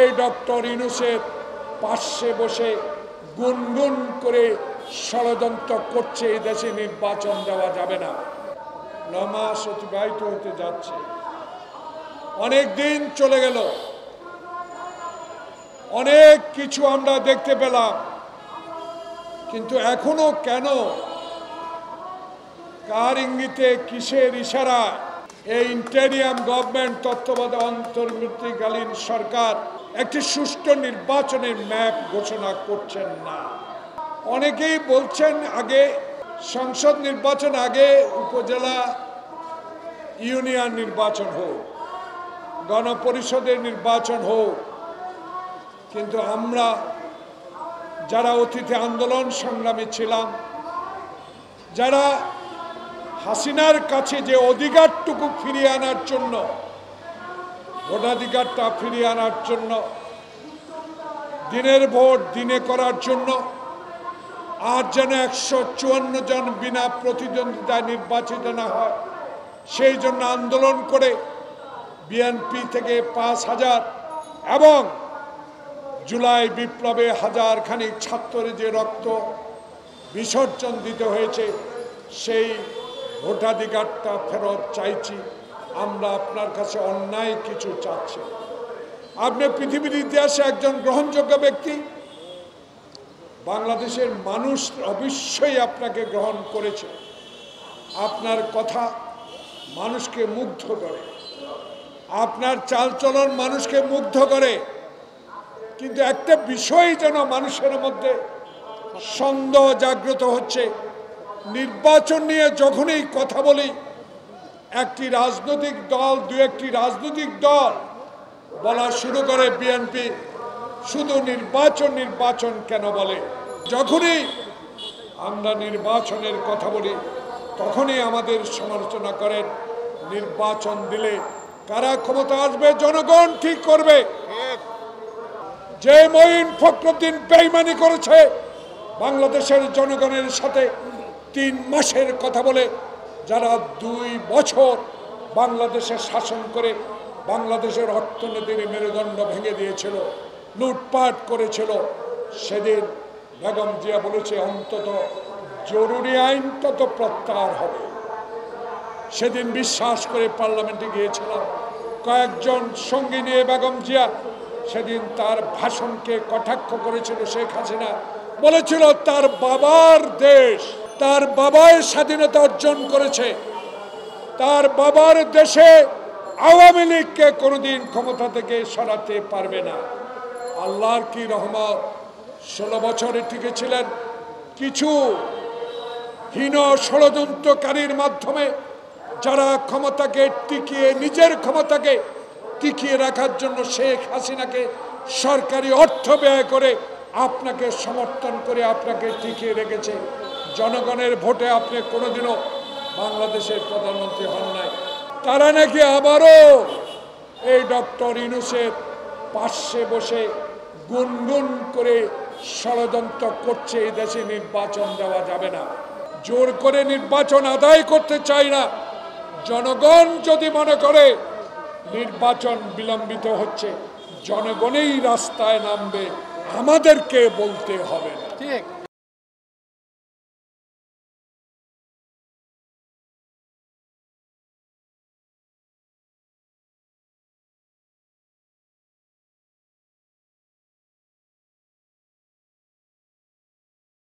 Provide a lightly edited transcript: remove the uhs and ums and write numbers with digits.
এই ডক্টর ইউনূসের পাশে বসে গুনগুন করে ষড়যন্ত্র করছে এই দেশে নির্বাচন দেওয়া যাবে না। 9 মাস অতিবাহিত হতে যাচ্ছে, অনেক দিন চলে গেল, অনেক কিছু আমরা দেখতে পেলাম, কিন্তু এখনো কেন, কার ইঙ্গিতে, কিসের ইশারা এই ইন্টেরিয়াম গভর্নমেন্ট তত্ত্বাবধায়ক অন্তর্বর্তীকালীন সরকার একটি সুষ্ঠু নির্বাচনের ম্যাপ ঘোষণা করছেন না? অনেকেই বলছেন আগে সংসদ নির্বাচন, আগে উপজেলা ইউনিয়ন নির্বাচন হোক, গণপরিষদের নির্বাচন হোক, কিন্তু আমরা যারা অতীতে আন্দোলন সংগ্রামী ছিলাম, যারা হাসিনার কাছে যে অধিকারটুকু ফিরিয়ে আনার জন্য, ভোটাধিকারটা ফিরিয়ে আনার জন্য, দিনের ভোট দিনে করার জন্য, আর যেন 154 জন বিনা প্রতিদ্বন্দ্বিতায় নির্বাচিত না হয়, সেই জন্য আন্দোলন করে বিএনপি থেকে 5000 এবং জুলাই বিপ্লবে 1000 খানিক ছাত্রের যে রক্ত বিসর্জন দিতে হয়েছে, সেই ভোটাধিকারটা ফেরত চাইছি। আমরা আপনার কাছে অন্যায় কিছু চাচ্ছি। আপনি পৃথিবীর ইতিহাসে একজন গ্রহণযোগ্য ব্যক্তি, বাংলাদেশের মানুষ অবশ্যই আপনাকে গ্রহণ করেছে। আপনার কথা মানুষকে মুগ্ধ করে, আপনার চালচলন মানুষকে মুগ্ধ করে, কিন্তু একটা বিষয় যেন মানুষের মধ্যে সন্দেহ জাগ্রত হচ্ছে। নির্বাচন নিয়ে যখনই কথা বলি, একটি রাজনৈতিক দল, দু একটি রাজনৈতিক দল বলা শুরু করে বিএনপি শুধু নির্বাচন নির্বাচন কেন বলে। যখনই আমরা নির্বাচনের কথা বলি, তখনই আমাদের সমালোচনা করেন। নির্বাচন দিলে কারা ক্ষমতা আসবে জনগণ ঠিক করবে। যে মঈন ফখরুদ্দিন বেঈমানি করেছে বাংলাদেশের জনগণের সাথে 3 মাসের কথা বলে, যারা 2 বছর বাংলাদেশে শাসন করে বাংলাদেশের অর্থনীতির মেরুদণ্ড ভেঙে দিয়েছিল, লুটপাট করেছিল, সেদিন বেগম জিয়া বলেছে অন্তত জরুরি আইন তত প্রত্যাহার হবে। সেদিন বিশ্বাস করে পার্লামেন্টে গিয়েছিলাম, কয়েকজন সঙ্গী নিয়ে বেগম জিয়া সেদিন তার ভাষণকে কটাক্ষ করেছিল শেখ হাসিনা, বলেছিল তার বাবার দেশ, তার বাবার স্বাধীনতা অর্জন করেছে, তার বাবার দেশে আওয়ামী লীগকে কোনোদিন ক্ষমতা থেকে সরাতে পারবে না। আল্লাহর কি রহমত, 16 বছরে টিকেছিলেন। কিছু হীন ষড়যন্ত্রকারীর মাধ্যমে যারা ক্ষমতাকে টিকিয়ে, নিজের ক্ষমতাকে টিকিয়ে রাখার জন্য শেখ হাসিনাকে সরকারি অর্থ ব্যয় করে আপনাকে সমর্থন করে আপনাকে টিকিয়ে রেখেছে। জনগণের ভোটে আপনি কোনোদিনও বাংলাদেশের প্রধানমন্ত্রী হন নাই। তারা নাকি আবারও এই ডক্টর ইউনূসের পাশে বসে গুনগুন করে ষড়যন্ত্র করছে এই দেশে নির্বাচন দেওয়া যাবে না। জোর করে নির্বাচন আদায় করতে চাই না। জনগণ যদি মনে করে নির্বাচন বিলম্বিত হচ্ছে, জনগণই রাস্তায় নামবে, আমাদেরকে বলতে হবে না। ঠিক।